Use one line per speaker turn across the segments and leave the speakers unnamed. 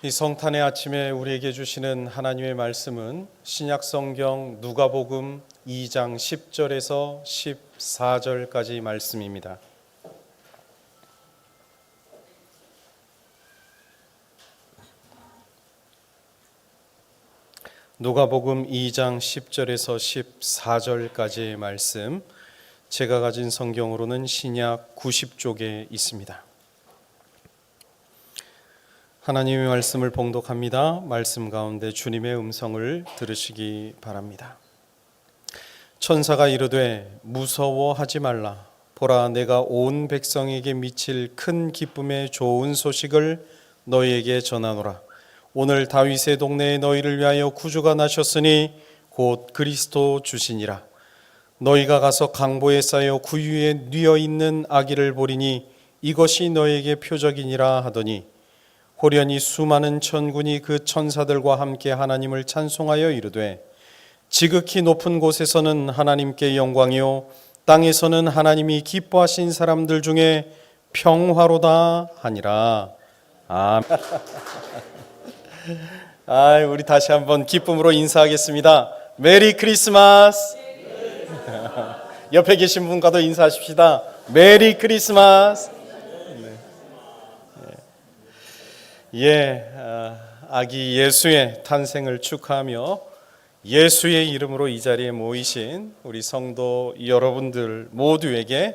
이 성탄의 아침에 우리에게 주시는 하나님의 말씀은 신약성경 누가복음 2장 10절에서 14절까지 말씀입니다. 누가복음 2장 10절에서 14절까지의 말씀, 제가 가진 성경으로는 신약 90쪽에 있습니다. 하나님의 말씀을 봉독합니다. 말씀 가운데 주님의 음성을 들으시기 바랍니다. 천사가 이르되 무서워하지 말라. 보라, 내가 온 백성에게 미칠 큰 기쁨의 좋은 소식을 너희에게 전하노라. 오늘 다윗의 동네에 너희를 위하여 구주가 나셨으니 곧 그리스도 주시니라. 너희가 가서 강보에 쌓여 구유에 뉘어 있는 아기를 보리니 이것이 너희에게 표적이니라 하더니 호련히 수많은 천군이 그 천사들과 함께 하나님을 찬송하여 이르되 지극히 높은 곳에서는 하나님께 영광이요 땅에서는 하나님이 기뻐하신 사람들 중에 평화로다 하니라. 아멘. 우리 다시 한번 기쁨으로 인사하겠습니다. 메리 크리스마스. 옆에 계신 분과도 인사하십시다. 메리 크리스마스. 아기 예수의 탄생을 축하하며 예수의 이름으로 이 자리에 모이신 우리 성도 여러분들 모두에게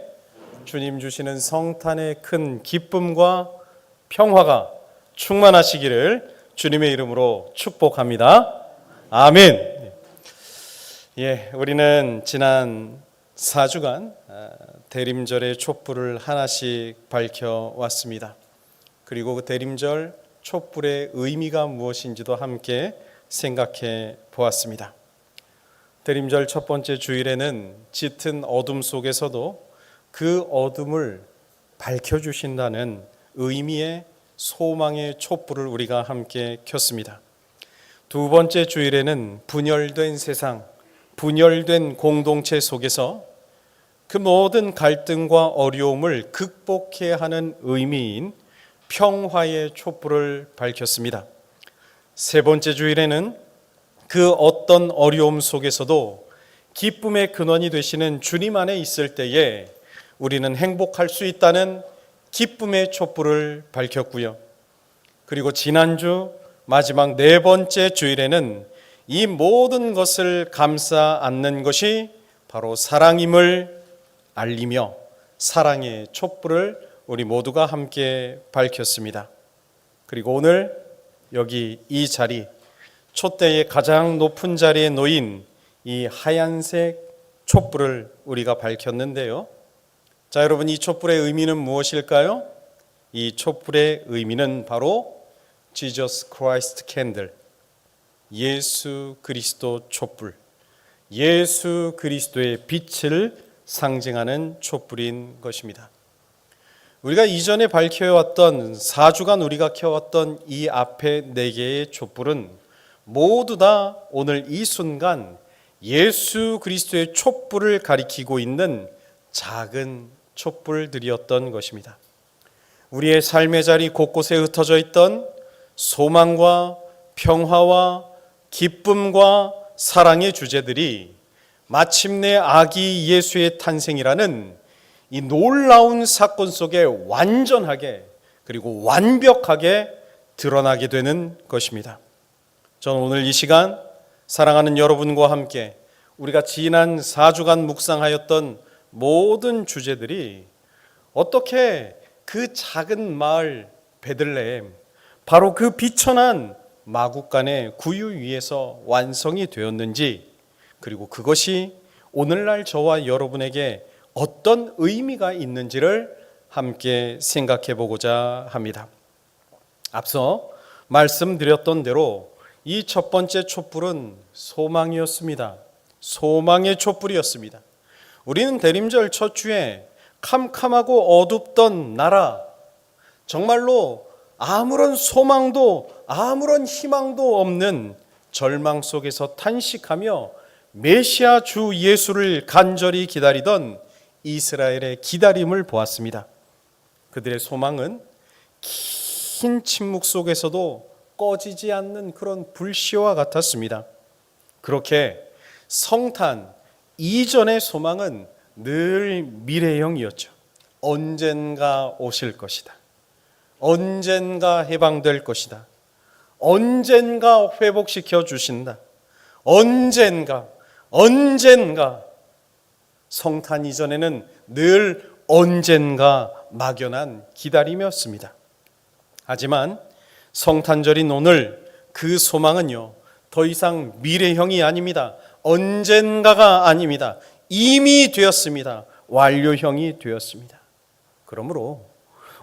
주님 주시는 성탄의 큰 기쁨과 평화가 충만하시기를 주님의 이름으로 축복합니다. 아멘. 우리는 지난 4주간 대림절의 촛불을 하나씩 밝혀왔습니다. 그리고 그 대림절 촛불의 의미가 무엇인지도 함께 생각해 보았습니다. 대림절 첫 번째 주일에는 짙은 어둠 속에서도 그 어둠을 밝혀주신다는 의미의 소망의 촛불을 우리가 함께 켰습니다. 두 번째 주일에는 분열된 세상, 분열된 공동체 속에서 그 모든 갈등과 어려움을 극복해야 하는 의미인 평화의 촛불을 밝혔습니다. 세 번째 주일에는 그 어떤 어려움 속에서도 기쁨의 근원이 되시는 주님 안에 있을 때에 우리는 행복할 수 있다는 기쁨의 촛불을 밝혔고요. 그리고 지난주 마지막 네 번째 주일에는 이 모든 것을 감싸 안는 것이 바로 사랑임을 알리며 사랑의 촛불을 우리 모두가 함께 밝혔습니다. 그리고 오늘 여기 이 자리, 촛대의 가장 높은 자리에 놓인 이 하얀색 촛불을 우리가 밝혔는데요. 자, 여러분, 이 촛불의 의미는 무엇일까요? 이 촛불의 의미는 바로 Jesus Christ Candle, 예수 그리스도 촛불, 예수 그리스도의 빛을 상징하는 촛불인 것입니다. 우리가 이전에 밝혀왔던 4주간 우리가 켜왔던 이 앞에 4개의 촛불은 모두 다 오늘 이 순간 예수 그리스도의 촛불을 가리키고 있는 작은 촛불들이었던 것입니다. 우리의 삶의 자리 곳곳에 흩어져 있던 소망과 평화와 기쁨과 사랑의 주제들이 마침내 아기 예수의 탄생이라는 이 놀라운 사건 속에 완전하게 그리고 완벽하게 드러나게 되는 것입니다. 저는 오늘 이 시간 사랑하는 여러분과 함께 우리가 지난 4주간 묵상하였던 모든 주제들이 어떻게 그 작은 마을 베들레헴, 바로 그 비천한 마국간의 구유 위에서 완성이 되었는지, 그리고 그것이 오늘날 저와 여러분에게 어떤 의미가 있는지를 함께 생각해 보고자 합니다. 앞서 말씀드렸던 대로 이 첫 번째 촛불은 소망이었습니다. 소망의 촛불이었습니다. 우리는 대림절 첫 주에 캄캄하고 어둡던 나라, 정말로 아무런 소망도 아무런 희망도 없는 절망 속에서 탄식하며 메시아 주 예수를 간절히 기다리던 이스라엘의 기다림을 보았습니다. 그들의 소망은 긴 침묵 속에서도 꺼지지 않는 그런 불씨와 같았습니다. 그렇게 성탄 이전의 소망은 늘 미래형이었죠. 언젠가 오실 것이다. 언젠가 해방될 것이다. 언젠가 회복시켜 주신다. 언젠가 성탄 이전에는 늘 언젠가 막연한 기다림이었습니다. 하지만 성탄절인 오늘 그 소망은요, 더 이상 미래형이 아닙니다. 언젠가가 아닙니다. 이미 되었습니다. 완료형이 되었습니다. 그러므로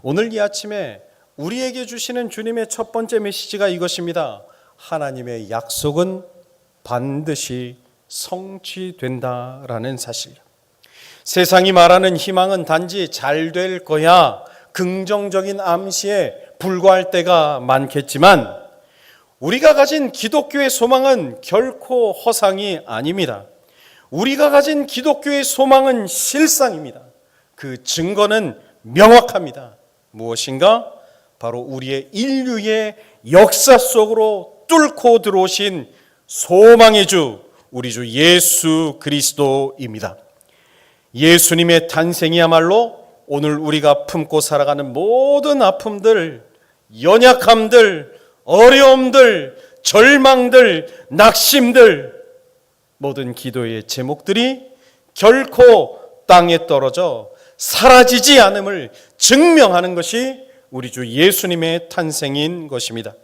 오늘 이 아침에 우리에게 주시는 주님의 첫 번째 메시지가 이것입니다. 하나님의 약속은 반드시 성취된다라는 사실이요. 세상이 말하는 희망은 단지 잘 될 거야, 긍정적인 암시에 불과할 때가 많겠지만 우리가 가진 기독교의 소망은 결코 허상이 아닙니다. 우리가 가진 기독교의 소망은 실상입니다. 그 증거는 명확합니다. 무엇인가? 바로 우리의 인류의 역사 속으로 뚫고 들어오신 소망의 주, 우리 주 예수 그리스도입니다. 예수님의 탄생이야말로 오늘 우리가 품고 살아가는 모든 아픔들, 연약함들, 어려움들, 절망들, 낙심들, 모든 기도의 제목들이 결코 땅에 떨어져 사라지지 않음을 증명하는 것이 우리 주 예수님의 탄생인 것입니다.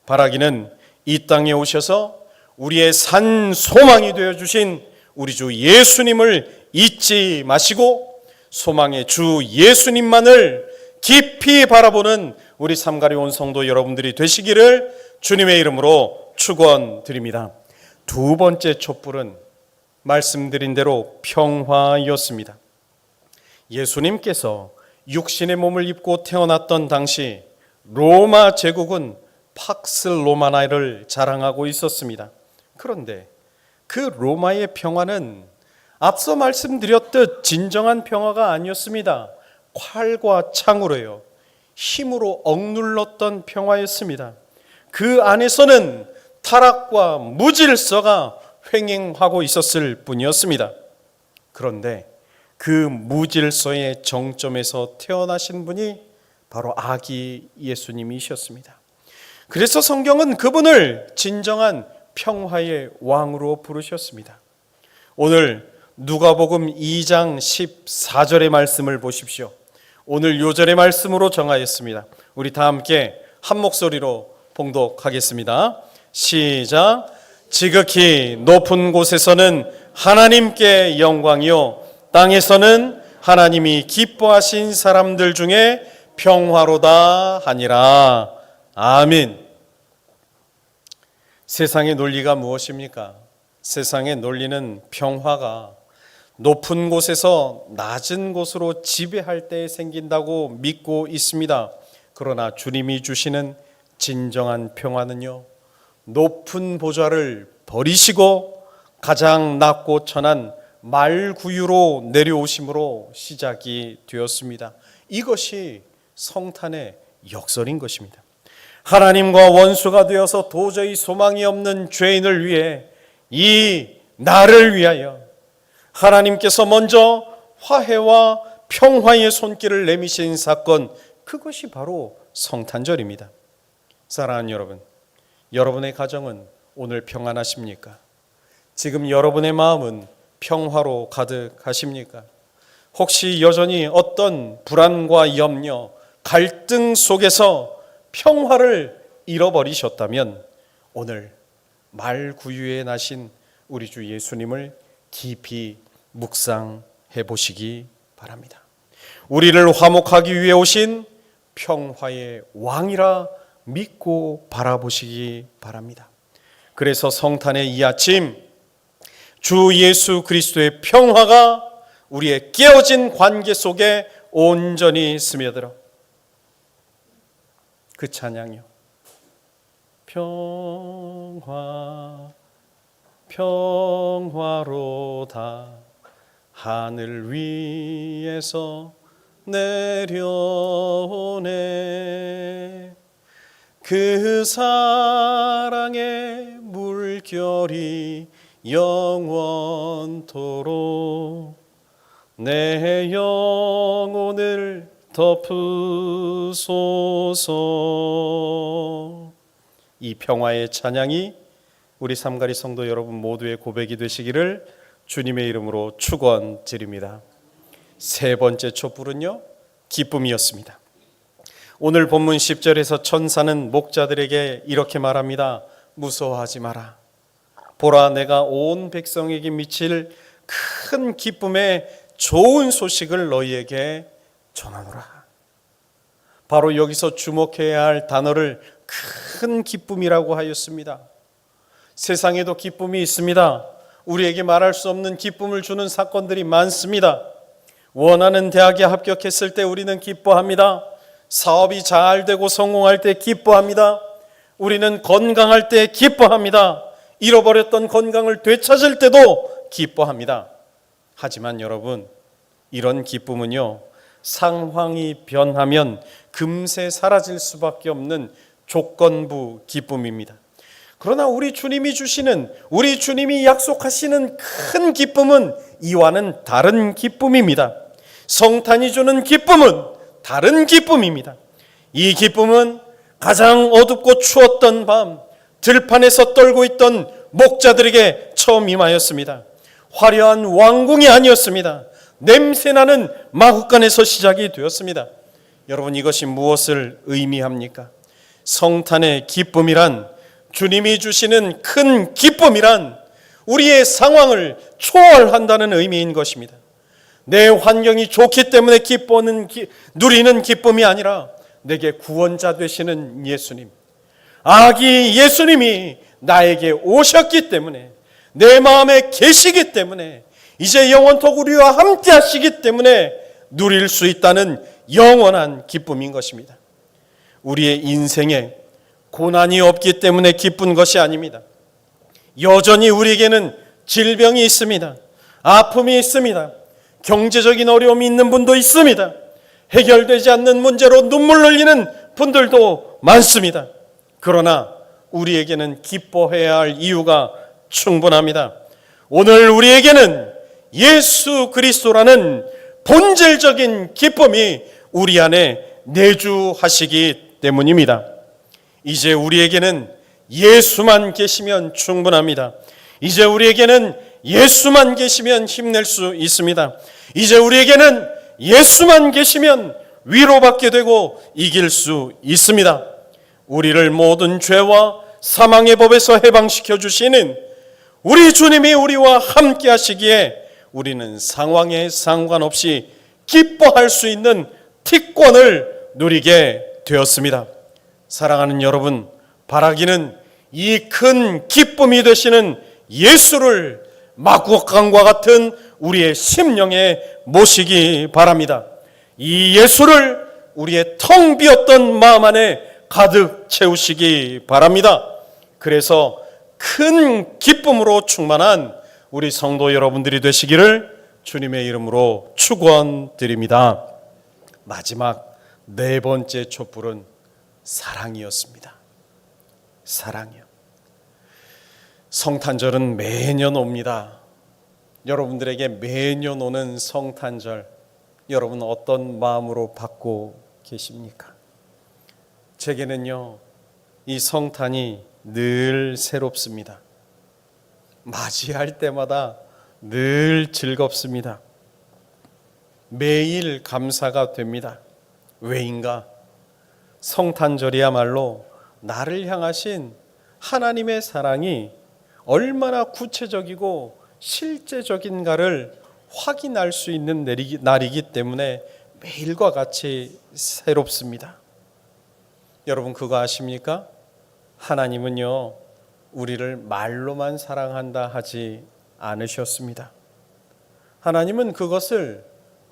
바라기는 이 땅에 오셔서 우리의 산 소망이 되어주신 우리 주 예수님을 잊지 마시고 소망의 주 예수님만을 깊이 바라보는 우리 삼가리 온 성도 여러분들이 되시기를 주님의 이름으로 축원드립니다. 두 번째 촛불은 말씀드린 대로 평화였습니다. 예수님께서 육신의 몸을 입고 태어났던 당시 로마 제국은 팍스 로마나를 자랑하고 있었습니다. 그런데 그 로마의 평화는 앞서 말씀드렸듯 진정한 평화가 아니었습니다. 칼과 창으로요, 힘으로 억눌렀던 평화였습니다. 그 안에서는 타락과 무질서가 횡행하고 있었을 뿐이었습니다. 그런데 그 무질서의 정점에서 태어나신 분이 바로 아기 예수님이셨습니다. 그래서 성경은 그분을 진정한 평화의 왕으로 부르셨습니다. 오늘 누가복음 2장 14절의 말씀을 보십시오. 오늘 요절의 말씀으로 정하였습니다. 우리 다 함께 한 목소리로 봉독하겠습니다. 시작. 지극히 높은 곳에서는 하나님께 영광이요, 땅에서는 하나님이 기뻐하신 사람들 중에 평화로다 하니라. 아멘. 세상의 논리가 무엇입니까? 세상의 논리는 평화가 높은 곳에서 낮은 곳으로 지배할 때 생긴다고 믿고 있습니다. 그러나 주님이 주시는 진정한 평화는요, 높은 보좌를 버리시고 가장 낮고 천한 말구유로 내려오심으로 시작이 되었습니다. 이것이 성탄의 역설인 것입니다. 하나님과 원수가 되어서 도저히 소망이 없는 죄인을 위해, 이 나를 위하여 하나님께서 먼저 화해와 평화의 손길을 내미신 사건, 그것이 바로 성탄절입니다. 사랑하는 여러분, 여러분의 가정은 오늘 평안하십니까? 지금 여러분의 마음은 평화로 가득하십니까? 혹시 여전히 어떤 불안과 염려, 갈등 속에서 평화를 잃어버리셨다면 오늘 말구유에 나신 우리 주 예수님을 깊이 묵상해 보시기 바랍니다. 우리를 화목하기 위해 오신 평화의 왕이라 믿고 바라보시기 바랍니다. 그래서 성탄의 이 아침, 주 예수 그리스도의 평화가 우리의 깨어진 관계 속에 온전히 스며들어 그 찬양이요, 평화 평화로다 하늘 위에서 내려오네, 그 사랑의 물결이 영원토록 내 영혼을 덮으소서. 이 평화의 찬양이 우리 삼가리 성도 여러분 모두의 고백이 되시기를 주님의 이름으로 축원드립니다. 세 번째 촛불은요, 기쁨이었습니다. 오늘 본문 10절에서 천사는 목자들에게 이렇게 말합니다. 무서워하지 마라. 보라, 내가 온 백성에게 미칠 큰 기쁨의 좋은 소식을 너희에게 전하노라. 바로 여기서 주목해야 할 단어를 큰 기쁨이라고 하였습니다. 세상에도 기쁨이 있습니다. 우리에게 말할 수 없는 기쁨을 주는 사건들이 많습니다. 원하는 대학에 합격했을 때 우리는 기뻐합니다. 사업이 잘 되고 성공할 때 기뻐합니다. 우리는 건강할 때 기뻐합니다. 잃어버렸던 건강을 되찾을 때도 기뻐합니다. 하지만 여러분, 이런 기쁨은요, 상황이 변하면 금세 사라질 수밖에 없는 조건부 기쁨입니다. 그러나 우리 주님이 주시는, 우리 주님이 약속하시는 큰 기쁨은 이와는 다른 기쁨입니다. 성탄이 주는 기쁨은 다른 기쁨입니다. 이 기쁨은 가장 어둡고 추웠던 밤 들판에서 떨고 있던 목자들에게 처음 임하였습니다. 화려한 왕궁이 아니었습니다. 냄새나는 마구간에서 시작이 되었습니다. 여러분, 이것이 무엇을 의미합니까? 성탄의 기쁨이란, 주님이 주시는 큰 기쁨이란 우리의 상황을 초월한다는 의미인 것입니다. 내 환경이 좋기 때문에 누리는 기쁨이 아니라 내게 구원자 되시는 예수님, 아기 예수님이 나에게 오셨기 때문에, 내 마음에 계시기 때문에, 이제 영원토록 우리와 함께 하시기 때문에 누릴 수 있다는 영원한 기쁨인 것입니다. 우리의 인생에 고난이 없기 때문에 기쁜 것이 아닙니다. 여전히 우리에게는 질병이 있습니다. 아픔이 있습니다. 경제적인 어려움이 있는 분도 있습니다. 해결되지 않는 문제로 눈물 흘리는 분들도 많습니다. 그러나 우리에게는 기뻐해야 할 이유가 충분합니다. 오늘 우리에게는 예수 그리스도라는 본질적인 기쁨이 우리 안에 내주하시기 때문입니다. 이제 우리에게는 예수만 계시면 충분합니다. 이제 우리에게는 예수만 계시면 힘낼 수 있습니다. 이제 우리에게는 예수만 계시면 위로받게 되고 이길 수 있습니다. 우리를 모든 죄와 사망의 법에서 해방시켜 주시는 우리 주님이 우리와 함께 하시기에 우리는 상황에 상관없이 기뻐할 수 있는 특권을 누리게 되었습니다. 사랑하는 여러분, 바라기는 이 큰 기쁨이 되시는 예수를 막국강과 같은 우리의 심령에 모시기 바랍니다. 이 예수를 우리의 텅 비었던 마음 안에 가득 채우시기 바랍니다. 그래서 큰 기쁨으로 충만한 우리 성도 여러분들이 되시기를 주님의 이름으로 축원드립니다. 마지막 네 번째 촛불은 사랑이었습니다. 사랑이요. 성탄절은 매년 옵니다. 여러분들에게 매년 오는 성탄절, 여러분 어떤 마음으로 받고 계십니까? 제게는요, 이 성탄이 늘 새롭습니다. 맞이할 때마다 늘 즐겁습니다. 매일 감사가 됩니다. 왜인가? 성탄절이야말로 나를 향하신 하나님의 사랑이 얼마나 구체적이고 실제적인가를 확인할 수 있는 날이기 때문에 매일과 같이 새롭습니다. 여러분 그거 아십니까? 하나님은요, 우리를 말로만 사랑한다 하지 않으셨습니다. 하나님은 그것을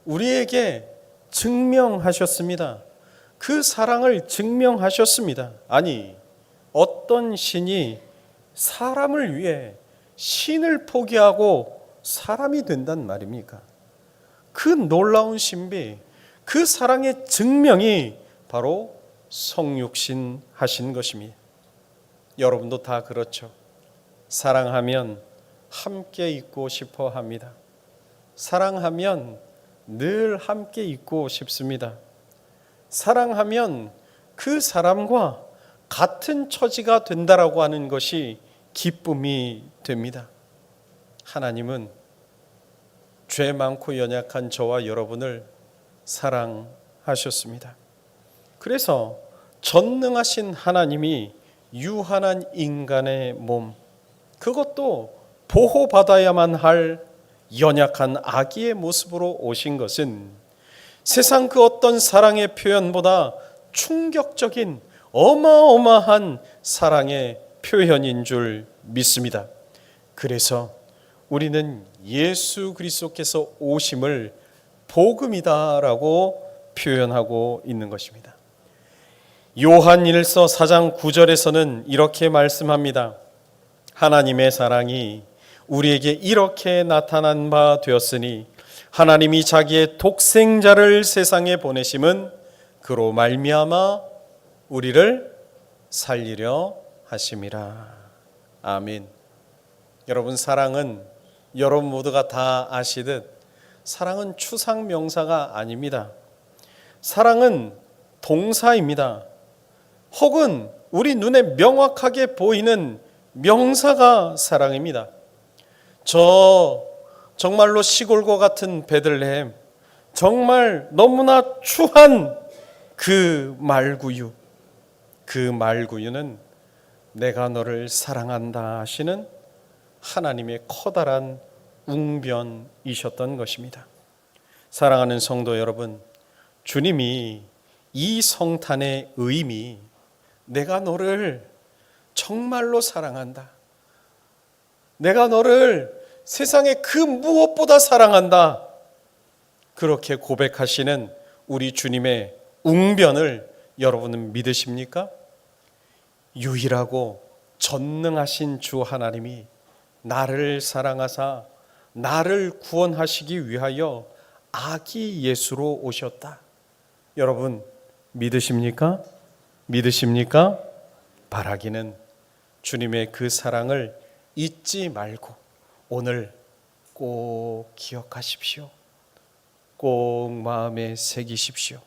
우리에게 증명하셨습니다. 그 사랑을 증명하셨습니다. 아니, 어떤 신이 사람을 위해 신을 포기하고 사람이 된단 말입니까? 그 놀라운 신비, 그 사랑의 증명이 바로 성육신 하신 것입니다. 여러분도 다 그렇죠. 사랑하면 함께 있고 싶어 합니다. 사랑하면 늘 함께 있고 싶습니다. 사랑하면 그 사람과 같은 처지가 된다라고 하는 것이 기쁨이 됩니다. 하나님은 죄 많고 연약한 저와 여러분을 사랑하셨습니다. 그래서 전능하신 하나님이 유한한 인간의 몸, 그것도 보호받아야만 할 연약한 아기의 모습으로 오신 것은 세상 그 어떤 사랑의 표현보다 충격적인 어마어마한 사랑의 표현인 줄 믿습니다. 그래서 우리는 예수 그리스도께서 오심을 복음이다라고 표현하고 있는 것입니다. 요한일서 4장 9절에서는 이렇게 말씀합니다. 하나님의 사랑이 우리에게 이렇게 나타난 바 되었으니 하나님이 자기의 독생자를 세상에 보내심은 그로 말미암아 우리를 살리려 하심이라. 아멘. 여러분, 사랑은 여러분 모두가 다 아시듯 사랑은 추상 명사가 아닙니다. 사랑은 동사입니다. 혹은 우리 눈에 명확하게 보이는 명사가 사랑입니다. 정말로 시골과 같은 베들레헴, 정말 너무나 추한 그 말구유, 그 말구유는 내가 너를 사랑한다 하시는 하나님의 커다란 웅변이셨던 것입니다. 사랑하는 성도 여러분, 주님이 이 성탄의 의미, 내가 너를 정말로 사랑한다, 내가 너를 세상의 그 무엇보다 사랑한다, 그렇게 고백하시는 우리 주님의 웅변을 여러분은 믿으십니까? 유일하고 전능하신 주 하나님이 나를 사랑하사 나를 구원하시기 위하여 아기 예수로 오셨다. 여러분 믿으십니까? 믿으십니까? 바라기는 주님의 그 사랑을 잊지 말고 오늘 꼭 기억하십시오. 꼭 마음에 새기십시오.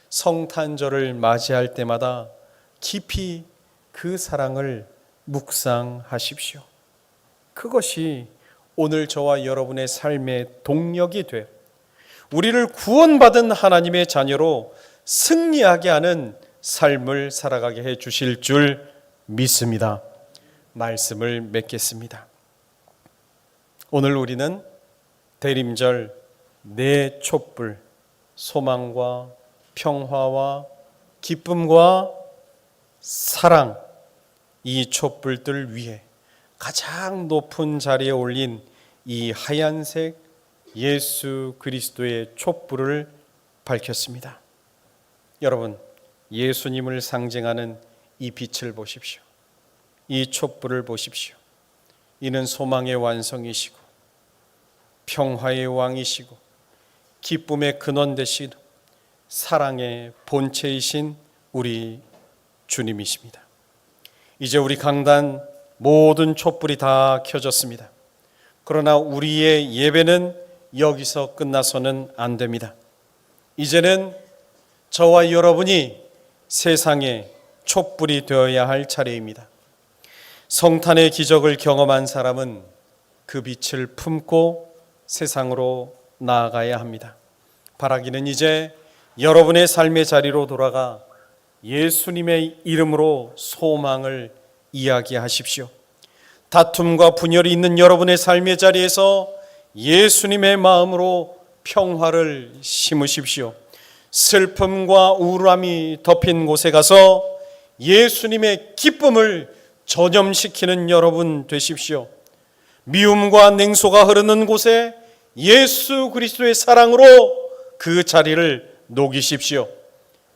성탄절을 맞이할 때마다 깊이 그 사랑을 묵상하십시오. 그것이 오늘 저와 여러분의 삶의 동력이 돼 우리를 구원받은 하나님의 자녀로 승리하게 하는 삶을 살아가게 해 주실 줄 믿습니다. 말씀을 맺겠습니다. 오늘 우리는 대림절 네 촛불, 소망과 평화와 기쁨과 사랑, 이 촛불들 위에 가장 높은 자리에 올린 이 하얀색 예수 그리스도의 촛불을 밝혔습니다. 여러분, 예수님을 상징하는 이 빛을 보십시오. 이 촛불을 보십시오. 이는 소망의 완성이시고 평화의 왕이시고 기쁨의 근원 되신 사랑의 본체이신 우리 주님이십니다. 이제 우리 강단 모든 촛불이 다 켜졌습니다. 그러나 우리의 예배는 여기서 끝나서는 안 됩니다. 이제는 저와 여러분이 세상의 촛불이 되어야 할 차례입니다. 성탄의 기적을 경험한 사람은 그 빛을 품고 세상으로 나아가야 합니다. 바라기는 이제 여러분의 삶의 자리로 돌아가 예수님의 이름으로 소망을 이야기하십시오. 다툼과 분열이 있는 여러분의 삶의 자리에서 예수님의 마음으로 평화를 심으십시오. 슬픔과 우울함이 덮인 곳에 가서 예수님의 기쁨을 전염시키는 여러분 되십시오. 미움과 냉소가 흐르는 곳에 예수 그리스도의 사랑으로 그 자리를 녹이십시오.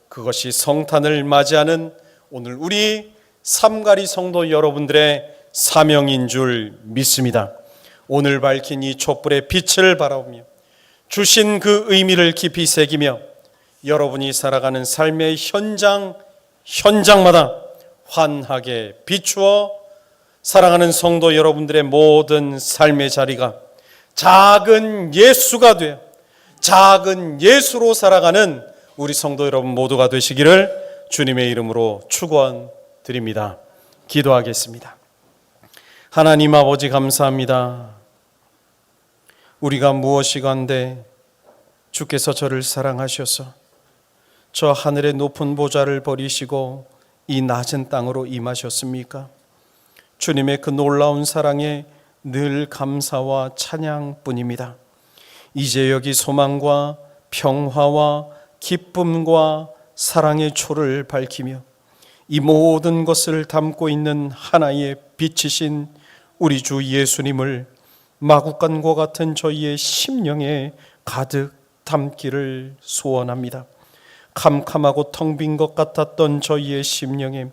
그것이 성탄을 맞이하는 오늘 우리 삼가리 성도 여러분들의 사명인 줄 믿습니다. 오늘 밝힌 이 촛불의 빛을 바라보며 주신 그 의미를 깊이 새기며 여러분이 살아가는 삶의 현장 현장마다 환하게 비추어 사랑하는 성도 여러분들의 모든 삶의 자리가 작은 예수가 되어 작은 예수로 살아가는 우리 성도 여러분 모두가 되시기를 주님의 이름으로 축원드립니다. 기도하겠습니다. 하나님 아버지 감사합니다. 우리가 무엇이건데 주께서 저를 사랑하셔서 저 하늘의 높은 보좌를 버리시고 이 낮은 땅으로 임하셨습니까? 주님의 그 놀라운 사랑에 늘 감사와 찬양뿐입니다. 이제 여기 소망과 평화와 기쁨과 사랑의 초를 밝히며 이 모든 것을 담고 있는 하나의 빛이신 우리 주 예수님을 마구간과 같은 저희의 심령에 가득 담기를 소원합니다. 캄캄하고 텅 빈 것 같았던 저희의 심령에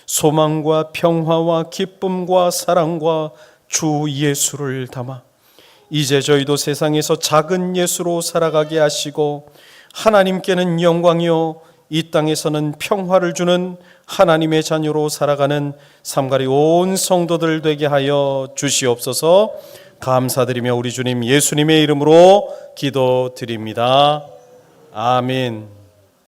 소망과 평화와 기쁨과 사랑과 주 예수를 담아 이제 저희도 세상에서 작은 예수로 살아가게 하시고 하나님께는 영광이요 이 땅에서는 평화를 주는 하나님의 자녀로 살아가는 삼가리 온 성도들 되게 하여 주시옵소서. 감사드리며 우리 주님 예수님의 이름으로 기도드립니다. 아멘.